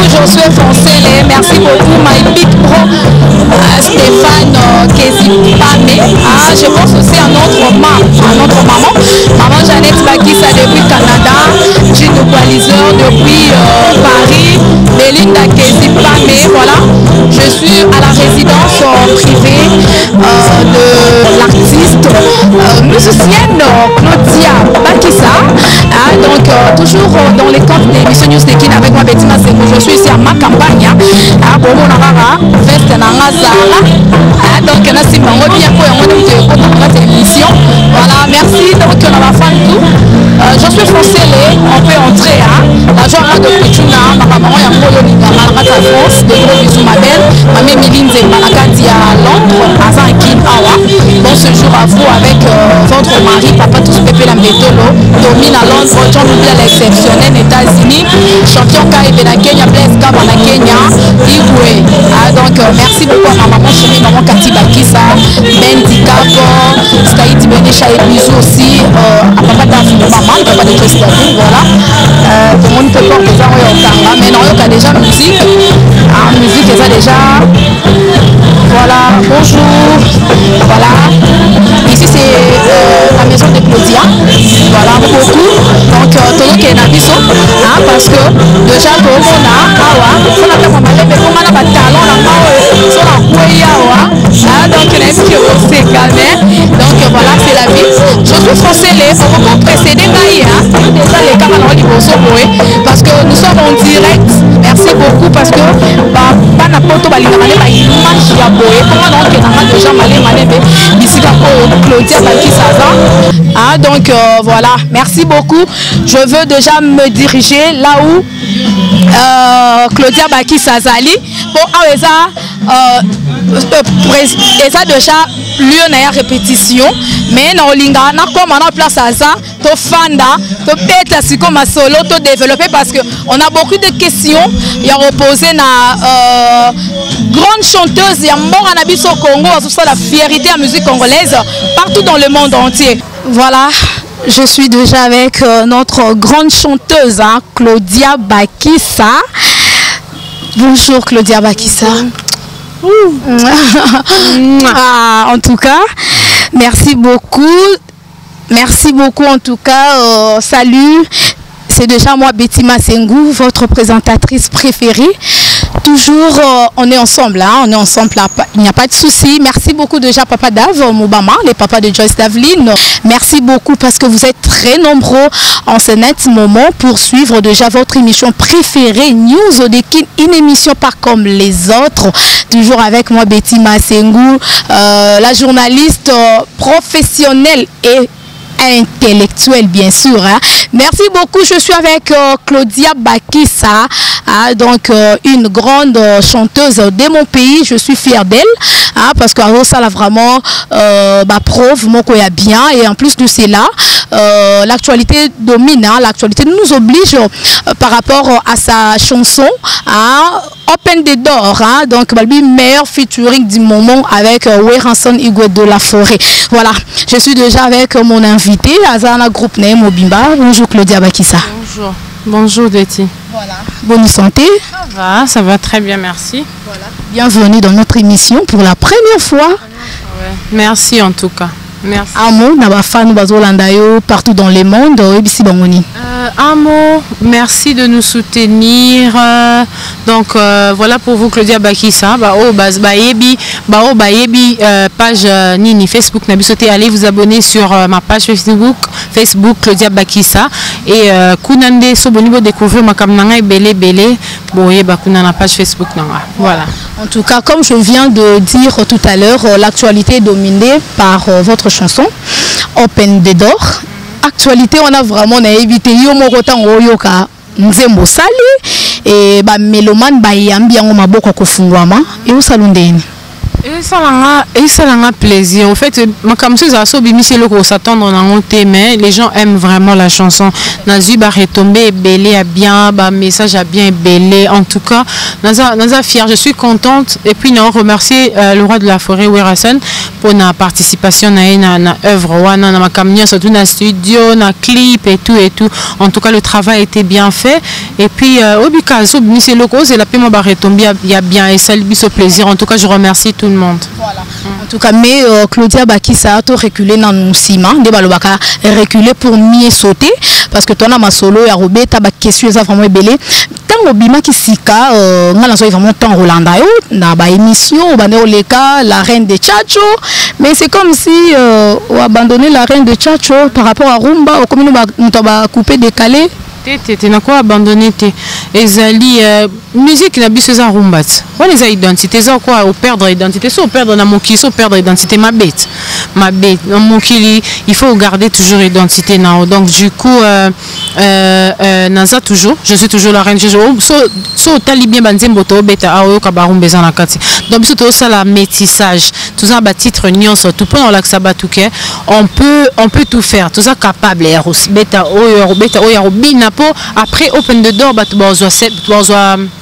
Josué Foncele, merci beaucoup, my big bro Stéphane Kezipame. Je pense aussi à notre maman, maman Jeannette Bakissa depuis Canada, Gino Coaliseur depuis Paris, Belinda Kezipame. Voilà, je suis à la résidence privée de l'artiste musicienne Claudia Bakissa. Donc toujours dans les comptes d'émission News Tekin avec moi Betty Masengo. Je suis ici à ma campagne. Veste donc on a si bien pour émission. Voilà, merci. Donc on va faire tout. Je suis Foncele, on peut entrer. La joie de Pichuna, ma maman est en France, de gros bisous ma belle. Ma mère Miline Zemanakadi à Londres, à Zankin Awa. Bon séjour à vous avec votre mari, papa tous Pépé Lambetolo, domine à Londres, John Lubia l'exceptionnel, États-Unis, champion Kaïbe na Kenya, Blaise Gaba na Kenya, Igwe. Donc merci beaucoup à ma maman chérie, maman Kati Bakissa, Bendi Kabo, Staïti Benisha et bisous aussi à papa d'Afrique, maman, papa de Christophe, voilà. Tout le monde peut pas déjà mais non, il y a déjà musique. Musique, il y a déjà. Voilà, bonjour. Voilà. Ici c'est la maison de Claudia. Voilà, beaucoup. Donc, tout le monde est Nabiso. Parce que déjà, on a donc voilà, c'est la vie. Je suis Foncele, faut qu'on précéder déjà les camarades parce que nous sommes en direct. Merci beaucoup parce que donc voilà, merci beaucoup. Je veux déjà me diriger là où Claudia Bakissa Zali pour et ça déjà lieu na répétition mais na olinga na comme on a place à ça to fanda to peta siko ma solo to développer parce que on a beaucoup de questions il y a reposé na grande chanteuse ya mbonga na biso Congo sur ça la fierté à musique congolaise partout dans le monde entier. Voilà, je suis déjà avec notre grande chanteuse Claudia Bakissa. Bonjour Claudia Bakissa. En tout cas, merci beaucoup. Merci beaucoup en tout cas. Salut. C'est déjà moi Betty Masengo, votre présentatrice préférée. Toujours on est ensemble, on est ensemble, il n'y a pas de souci. Merci beaucoup déjà Papa Dave Moubama, les papas de Joyce Daveline. Merci beaucoup parce que vous êtes très nombreux en ce net moment pour suivre déjà votre émission préférée, News Odekin, une émission pas comme les autres. Toujours avec moi Betty Masengo, la journaliste professionnelle et intellectuelle bien sûr. Merci beaucoup. Je suis avec Claudia Bakissa, donc une grande chanteuse de mon pays. Je suis fière d'elle parce que ça a vraiment preuve mon est bien et en plus de cela l'actualité domine, l'actualité nous oblige par rapport à sa chanson Open the Door, donc meilleur featuring du moment avec Weranson Igwe de la Forêt. Voilà, je suis déjà avec mon invité Azana Groupe Name Mobimba. Bonjour Claudia Bakissa. Bonjour. Bonjour Betty. Voilà. Bonne santé. Ça va très bien, merci. Voilà. Bienvenue dans notre émission pour la première fois. Ouais. Merci en tout cas. Merci. Amo, Nabafan Bazolandayo, partout dans le monde, Ebisi Bangoni. Amo, merci de nous soutenir. Donc voilà pour vous Claudia Bakissa. Page Nini Facebook Nabisoté. Allez vous abonner sur ma page Facebook Claudia Bakissa et Kunande Sobonibo découvrir ma kamnanga belé boye bakuna na page Facebook nanga. Voilà. En tout cas, comme je viens de dire tout à l'heure, l'actualité est dominée par votre chanson Open the Door. actualité on a vraiment évité yo moko tango oyoka nzembo sali et ba mélomane ba yambi yango maboko ko fungwama et o salundeni. Et ça a plaisir. En fait, comme ça, s'attendre dans mais les gens aiment vraiment la chanson. Nazu va retomber belé à bien, bah message a bien belé. En tout cas, Naza fière. Je suis contente. Et puis nous remercier le roi de la forêt Werasan pour la participation à na œuvre, na ma camion surtout na studio, na clip et tout et tout. En tout cas, le travail était bien fait. Et puis au Bikazo, Monsieur Loco, c'est la paix va retomber il y a bien et ça lui fait plaisir. En tout cas, je remercie tout le monde. Voilà. En tout cas, mais Claudia Bakissa a reculé dans le ciment, reculé pour mieux sauter parce que toi, ma solo et Robé, tu as des questions vraiment belles. Tant que qui sika, on a vraiment temps Rolanda, na ba émission, la reine de Tchatcho, mais c'est comme si on abandonné la reine de Tchatcho par rapport à Rumba, comme on va couper décalé. Tu n'as quoi abandonné ezali musique na biso za rumba on les a identité za quoi au perdre identité so perdre na moki so perdre identité ma bête na moki il faut garder toujours identité na donc du coup naza toujours je suis toujours la reine so tali bien banzembo to beta ayo ka barumba za na kati donc biso to ça la métissage tout ça ba titre nyonso tout pendant la sabatuke on peut tout faire tout ça capable beta oyo robina po après open the door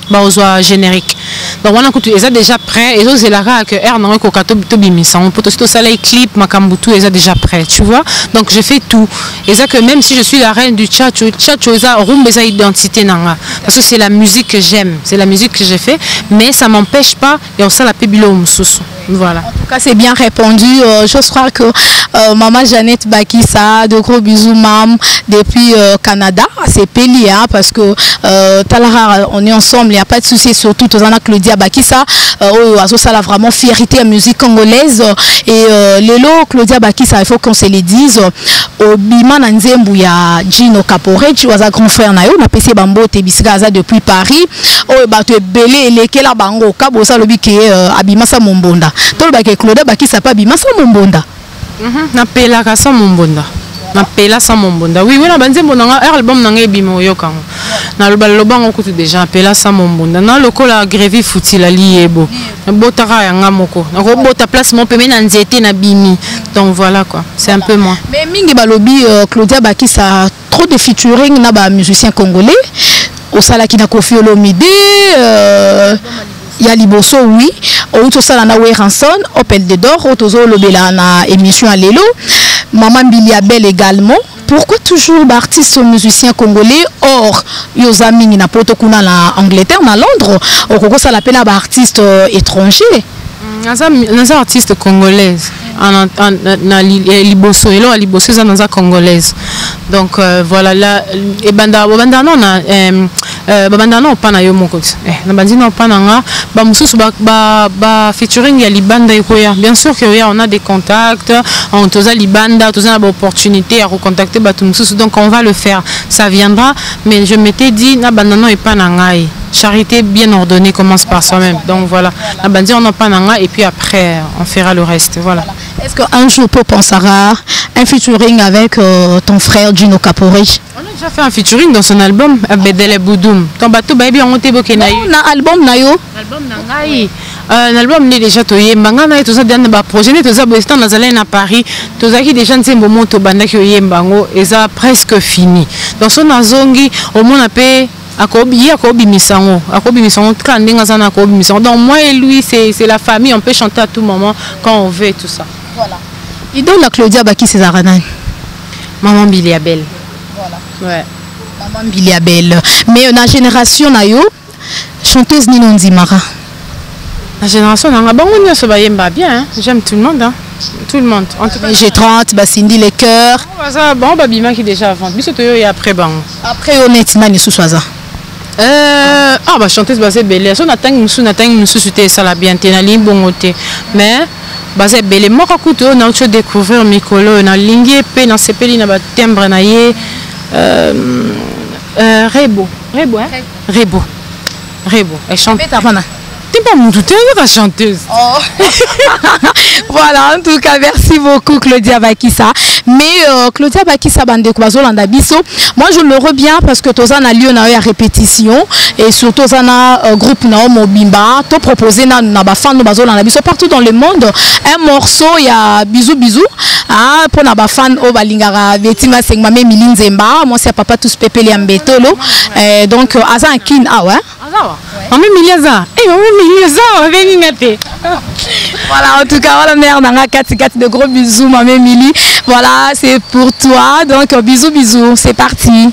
baozwa générique donc on a ils déjà prêt et c'est la que air non ko kato bimisa on peut aussi ça les clip makambutu ils déjà prêt tu vois donc je fais tout et ça que même si je suis la reine du tchatcho ça rumba sa identité nanga parce que c'est la musique que j'aime c'est la musique que j'ai fait mais ça m'empêche pas et on ça la pebilo mususu voilà. En tout cas, c'est bien répondu. J'ose croire que maman Jeannette Bakissa, de gros bisous, mam, depuis Canada, c'est Péli, hein, parce que Talara, on est ensemble, il n'y a pas de souci, surtout Tozana Claudia Bakissa, ça a vraiment fierté à la musique congolaise. Et Lélo, Claudia Bakissa, il faut qu'on se le dise, au Bima Nanzembu, il y a Gino Caporet, tu vois, grand frère Nayo, on a PC Bambo, Tebisgaza depuis Paris, tu es belé, les Kela Bango, Kabo Salobi qui est Abimasa Mombonda. Tolba ke Claudia Bakissa pa bima sa mombonda. Na pela ka sa mombonda. Na pela sa mombonda. Oui na banzembo na album na ngai bimo yoka. Na loba ngokutu déjà pela sa mombonda. Na lokola grevi futila liebo. Botara ya ngamoko. Na ko bota place mon pe na nzete na bimi. Donc voilà quoi, c'est un peu moins. Mais mingi balobi Claudia Bakissa a trop de featuring na ba musiciens congolais. Au sala ki na Koffi Olomide il y a Liboso, oui. Au tout ça, on a Werasan, Opel de Dor, au tout ça, na émission à Lélo. Maman Biliabel également. Pourquoi toujours artistes musiciens congolais? Or, Yosami na Potokuna en Angleterre, en Londres. Au Congo, ça l'appelle artiste étranger. Nous artistes congolaises. Na Liboso, et là, Liboso, c'est une congolaise. Donc voilà, là, et banda non na banda non pas na yo moko na bandi non pas na nga ba mususu ba featuring ya libanda ikoya bien sûr que on a des contacts on toza libanda toza na opportunité à recontacter ba mususu donc on va le faire ça viendra mais je m'étais dit na banda non et pas na ngai charité bien ordonnée commence par soi-même donc voilà na bandi on n'a pas na nga et puis après on fera le reste voilà. Est-ce qu'un jour tu penseras un featuring avec ton frère Gino Caporet? On a déjà fait un featuring dans son album Bedele Boudoum. Ton bateau baby on te boké na yo. Na album na yo. Album na ngai. L'album est déjà toyé. Manga na tout ça dans ba projet ne tout ça bestan na zalé na Paris. Tout ça qui déjà nzembo moto banda ki yembango et ça presque fini. Dans son azongi au moins on peut akobi misango kandinga sana akobi misango donc moi et lui c'est la famille on peut chanter à tout moment quand on veut et tout ça voilà idole la Claudia Bakissa Zaranai maman Biliabel voilà ouais maman Biliabel mais na génération na yo chanteuse Nino Ndimara la génération na bango nyoso ba yemba bien hein? J'aime tout le monde hein? Tout le monde en tout cas G30 ba Cindy les cœurs ça bon ba bima qui déjà avant biso to yo et après bango après honnêtement ni sous-soisa bah chanteuse basée belle so na tangi musu c'était ça la bien té na limbongoté mais basée belle moi ka kuto na autre découvrir mikolo na lingi pe na sepeli na ba timbre na ye Rebo elle chante t'es pas mon douteur, ta chanteuse. Oh. Voilà, en tout cas, merci beaucoup Claudia Bakissa. Mais Claudia Bakissa Bandeko Bazolanda Biso, moi je le reviens parce que Tozana lieu na à répétition et surtout Tozana groupe Naomo Bimba, to proposer na bafan Bazolanda Biso partout dans le monde un morceau il y a bisous bisous ah pour na bafan o balingara Betima Sengmame Milinzemba, moi c'est papa tous pepeli ambetolo donc Azan Kin ah ouais. Maman Miliaza, maman Miliaza, venez ngate. Voilà, en tout cas, voilà, mère, Nanga Kati de gros bisous, maman Mili. Voilà, c'est pour toi. Donc, bisous, bisous. C'est parti.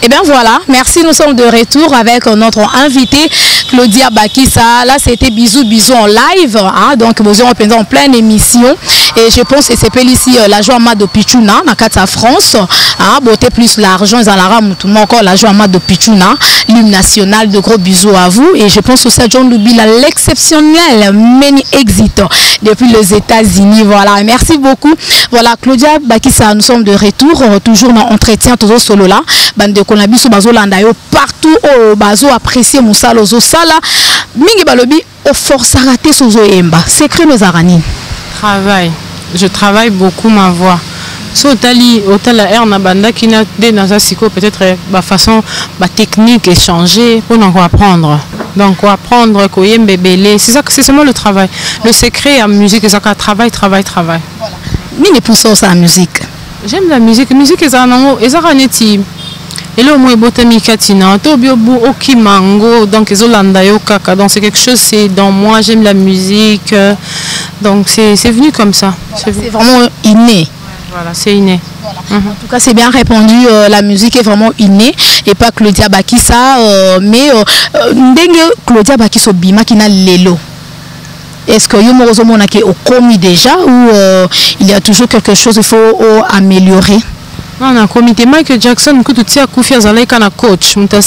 Et bien voilà, merci, nous sommes de retour avec notre invité Claudia Bakissa. Là c'était bisous en live, hein, donc nous sommes en pleine émission et je pense que c'est ici la joie de Pichuna, dans la France, hein, beauté plus l'argent, ils ont encore la joie de Pichuna, l'hymne national, de gros bisous à vous et je pense aussi à John Lubila, l'exceptionnel many exit depuis les États-Unis. Voilà, merci beaucoup. Voilà, Claudia Bakissa, nous sommes de retour, toujours dans entretien, toujours solo là, bande de Konabiso Bazolanda yo partout au bazo apprécier Moussa Lozo Sala, mingi balobi au force à rater sozo emba. Secret nos arani. Travail. Je travaille beaucoup ma voix. So autant la air na banda qui n'a des dans sa psycho peut-être ma façon ma technique est changée pour nous apprendre. Donc on apprendre koyembe belé, c'est ça que c'est seulement le travail. Le secret en musique c'est ça que travail. Voilà. Mini pour ça la musique. J'aime la musique est ça non et ça raneti. Et là, moi, Botamikatina, Tobiobu, Okimango, donc Zolanda Yokaka, donc c'est quelque chose, c'est dans moi, j'aime la musique, donc c'est venu comme ça. Voilà, c'est vraiment inné. Voilà, c'est inné. Voilà. En tout cas, c'est bien répondu, la musique est vraiment innée, et pas Claudia Bakissa, mais Claudia Bakissa Bima qui n'a l'élo. Est-ce que Yomorozomon a commis déjà ou il y a toujours quelque chose qu'il faut améliorer? Non, on a comité Michael Jackson, que tu as Koufi Azalai kana coach, on t'a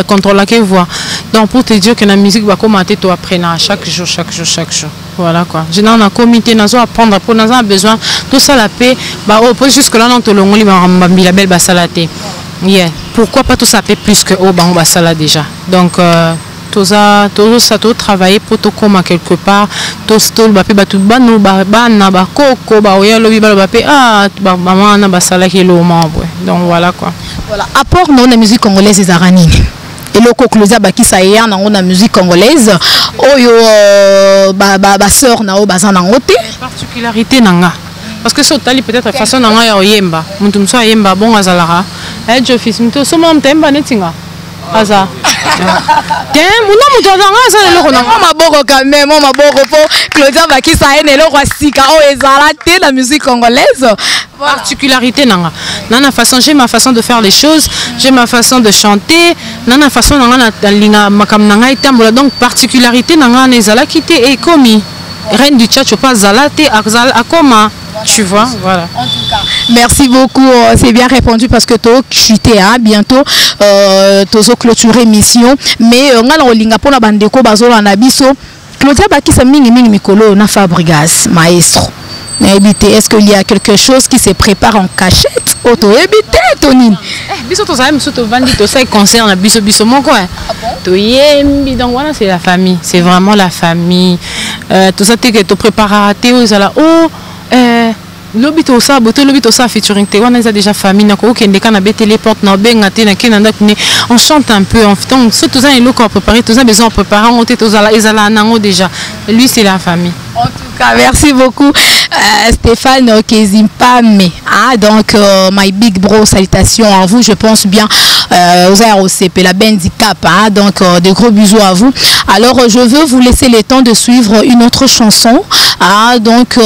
contrôlé la voix. Donc pour te dire que la musique va commenter toi après chaque jour. Voilà quoi. Je n'en a comité, nous allons apprendre pour nous avons besoin tout ça la paix. Bah oh, jusque là on te le dit la belle basalate. Yeah. Pourquoi pas tout ça paix plus que oh bah on basala déjà. Donc tout ça travailler pour te comme quelque part tout stol ba pe tout ba no ba na ba koko ba oya lobi ba ba pe ah ba maman na ba sala ki lo membre. Donc voilà quoi. Voilà, apport non la musique congolaise des arani. Et le Claudia Bakissa ya na la musique congolaise oyo ba sœur na o bazana ngote particularité nanga. Parce que ça tali peut-être façon nanga ya oyemba. Muntu mso yemba bon azalara. Je fils mto so mo mtemba netinga. Aza. Claudia Bakissa la musique congolaise. Particularité nanga. Nana façon, j'ai ma façon de faire les choses, j'ai ma façon de chanter, nana façon nanga na makam nanga itambola. Donc particularité nanga nezala kité et komi. Reine du tchatcho pas zalate akoma. Tu vois, voilà. En tout cas, merci beaucoup. C'est bien répondu parce que tu as chuté bientôt. Tu as clôturé mission. Mais on a l'inga pour la bande de Bazola Nabiso. Claudia Bakissa mingi mikolo na Fabregas maestro. Est-ce qu'il y a quelque chose qui se prépare en cachette? Auto évité Tony. Biso to ça biso to vandi to ça concerne biso mon quoi. To yembi donc voilà c'est la famille, c'est vraiment la famille. Tout ça t'es que tu prépares aux ala oh l'obito ça featuring te on a déjà famille nako kende kana betele porte na benga te na kenanda kune on chante un peu en fait donc tout ça il faut préparer tout ça besoin préparer on était aux ala ezala nango déjà lui c'est la famille. En tout cas, merci beaucoup Stéphane Kezimpame. Donc, my big bro, salutations à vous. Je pense bien aux ROCP, la Bendicap. Donc, de gros bisous à vous. Alors, je veux vous laisser le temps de suivre une autre chanson. Donc,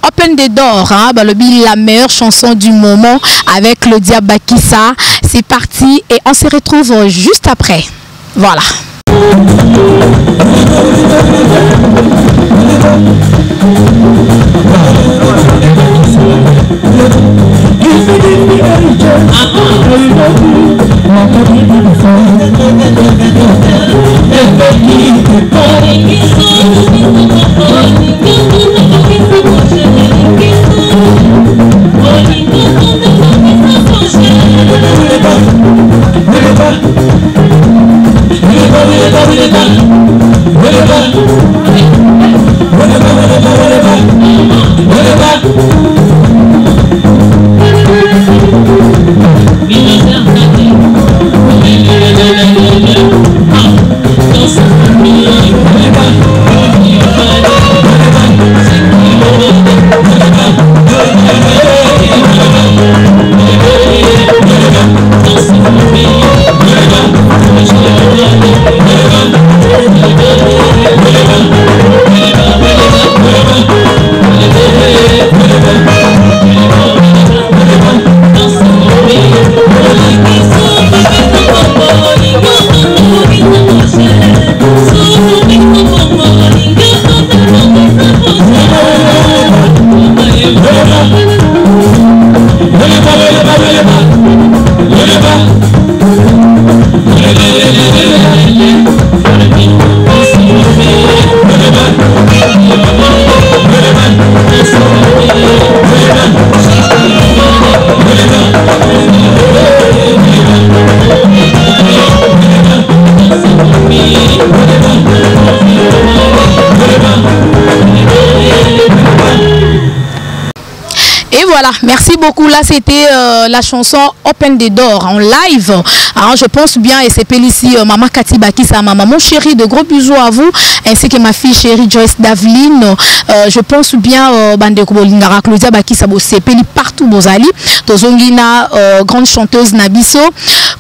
Open the Door, la meilleure chanson du moment avec Claudia Bakissa. C'est parti et on se retrouve juste après. Voilà. Hey Voilà, merci beaucoup. Là, c'était la chanson Open the Door en live. Alors, je pense bien, et c'est ici Maman Cathy Bakissa, ma maman chérie, de gros bisous à vous, ainsi que ma fille chérie Joyce Daveline. Je pense bien, Bande Kobolingara, Claudia Bakissa, c'est partout, Bozali. Tozongina, grande chanteuse Nabiso.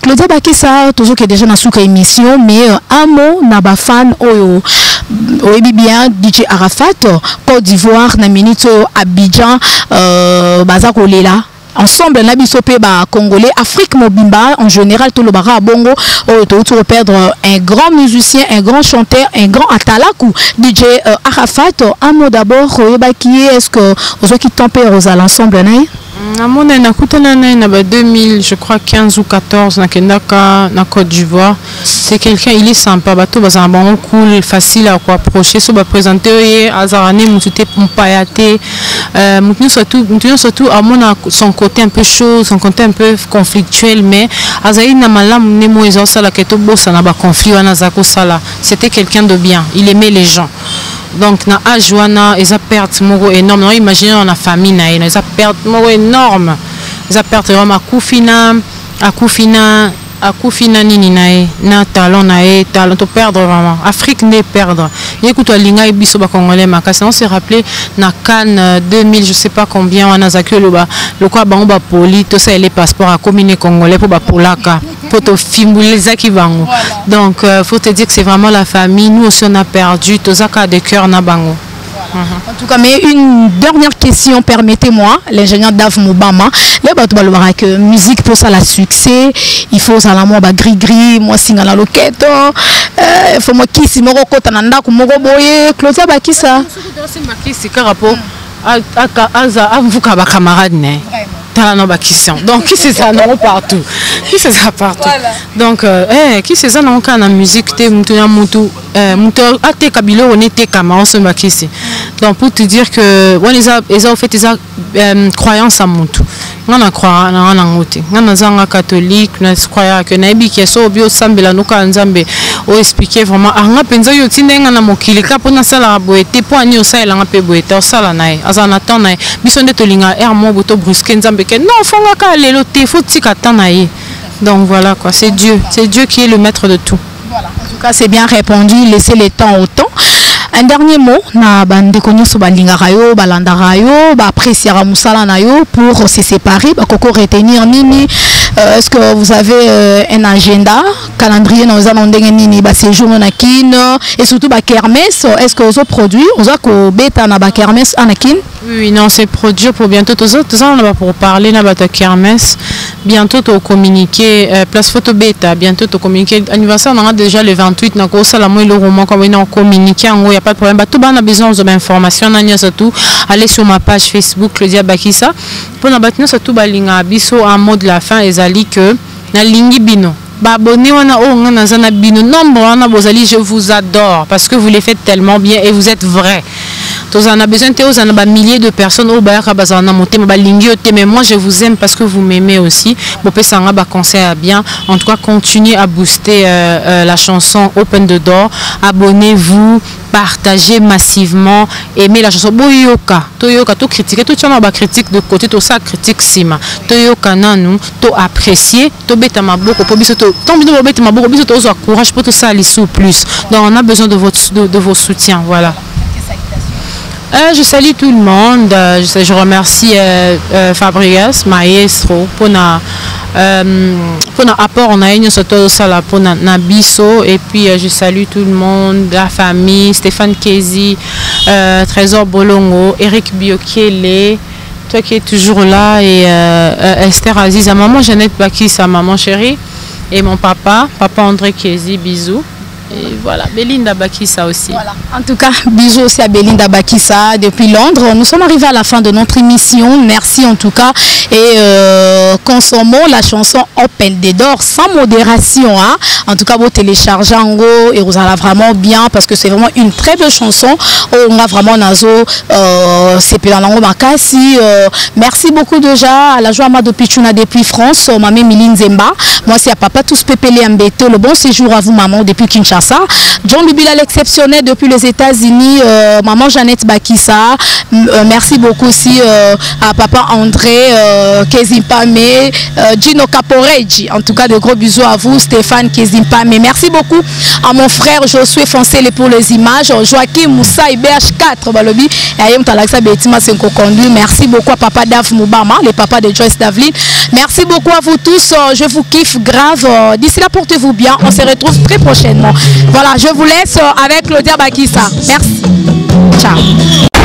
Claudia Bakissa, toujours qui est déjà dans souka émission, mais un mot, Naba fan, oui bien, DJ Arafat, Côte d'Ivoire, Naminito, Abidjan, Bazako Lela. Ensemble, Nabisope Congolais, Afrique Mobimba, en général, tout le bara à Bongo, tu perdre un grand musicien, un grand chanteur, un grand atalakou, DJ Arafat. Un mot d'abord, est-ce que vous qui tempère aux l'ensemble? Mon 2000, je crois 15 ou 14, na Côte d'Ivoire. C'est quelqu'un, il est sympa, bateau un bon cool, facile à approcher, so présenter Azarane Moutouté Pompayate, surtout à son côté un peu chaud, son côté un peu conflictuel, mais Azaï Namalam Nemo Ezosa la Keto Bossa na ba conflit Anazako Sala. C'était quelqu'un de bien, il aimait les gens. Donc na ajuana ils a perte moro énorme. Non, imaginez dans la famille na ils a perte moro énorme. Ils a perte vraiment akufina nini nae na talent nae talent to perdre vraiment. Afrique n'est perdre. Écoute linga biso ba congolais makasi on s'est rappelé na Cannes 2000 je sais pas combien on a zakio le quoi bango ba poli to ça les passeports à commune congolais pour ba polaka pour to fimbuler zaki bango. Donc faut te dire que c'est vraiment la famille. Nous aussi on a perdu to zaka de cœur na bango. En tout cas, mais une dernière question, permettez-moi, l'ingénieur Dave Moubama, que musique pour ça la succès, il faut ça la moi gris moi singa la loquette, il faut moi qui si moro kota nanda ko moro boye, Claudia Bakissa. C'est quel rapport à vous camarade né. Donc qui c'est ça non partout, qui c'est ça partout. Donc qui c'est ça non quand la musique te mutu ate kabilo on était kama se makisi. Donc pour te dire que on les a fait des croyances à mutu. On a croire on a ngote. On a zanga catholique, on croit que nabi qui so bio sambela no ka nzambe o expliquer vraiment anga penza yo tindenga na mokili ka pona sala boete po ani o sala nga pe boete o sala nae azana tan nae biso nde to linga mo boto brusque nzambe que non fonga ka lelo te faut tika tan nae. Donc voilà quoi, c'est Dieu qui est le maître de tout. Voilà, en tout cas c'est bien répondu, laissez le temps au temps. Un dernier mot, na bande konyo so balinga rayo, balanda rayo, ba apprécier musala na yo pour se séparer, ba koko retenir nini. Est-ce que vous avez un agenda, calendrier dans les ndenge nini ba séjour na kin et surtout ba kermesse, est-ce que vous produit, vous a ko beta na ba kermesse anakin? Oui, non, c'est produit pour bientôt tout ça on va pour parler na ba kermesse. Bientôt au communiquer place photo bêta, bientôt au communiquer anniversaire on a déjà le 28 na ko sala moi le roman comme on communiquer en y a pas de problème, tout on a besoin d'informations na surtout allez sur ma page Facebook Claudia Bakissa pour na batino surtout balinga biso un mot de la fin ezali que na lingi bino ba abonné wana o ngana zana bino nombre wana bozali je vous adore parce que vous les faites tellement bien et vous êtes vrai. On a besoin de milliers de personnes au mais moi je vous aime parce que vous m'aimez aussi. Conseil à bien. En tout cas, continuez à booster la chanson Open the Door. Abonnez-vous, partagez massivement, aimez la chanson. Boyoka, toyoka, to critiquer, tout ça critique de côté, tout ça critique sima. Toyoka nanu, to apprécier, to beta maboko, po biso to, tant biso beta maboko, biso to courage pour tout ça aller sous plus. Donc on a besoin de vos soutiens, voilà. Je salue tout le monde. Je remercie Fabregas, Maestro, pour apport on a une surtout ça pour Nabiso et puis je salue tout le monde, la famille, Stéphane Kezi, Trésor Bolongo, Eric Biokele, toi qui es toujours là et Esther Aziz, à maman Jeannette Bakissa, maman chérie et mon papa André Kezi, bisous. Et voilà, Belinda Bakissa aussi. Voilà. En tout cas, bisous aussi à Belinda Bakissa depuis Londres. Nous sommes arrivés à la fin de notre émission. Merci en tout cas. Et consommons la chanson Open the Door sans modération. Hein. En tout cas, vous téléchargez en gros et vous allez vraiment bien parce que c'est vraiment une très belle chanson. On a vraiment nazo c'est Pélanango Makassi. Merci beaucoup déjà à la joie Amado Pichuna depuis France. Maman Miline Zemba. Moi, c'est à Papa Tous Pépélé Ambeto. Le bon séjour à vous, maman, depuis Kinshasa. ça. John Bibila l'exceptionnel depuis les États-Unis, maman Jeannette Bakissa, merci beaucoup aussi à papa André Kezimpame, Gino Caporeggi, en tout cas de gros bisous à vous, Stéphane Kezimpame. Merci beaucoup à mon frère Josué Foncele pour les images, Joaquim Moussa IBH4 Balobi, Ayem Talaksa Betima Senko Conduit. Merci beaucoup à papa Dave Moubama, le papa de Joyce Davlin. Merci beaucoup à vous tous, je vous kiffe grave. D'ici là, portez-vous bien, on se retrouve très prochainement. Voilà, je vous laisse avec Claudia Bakissa. Merci. Ciao.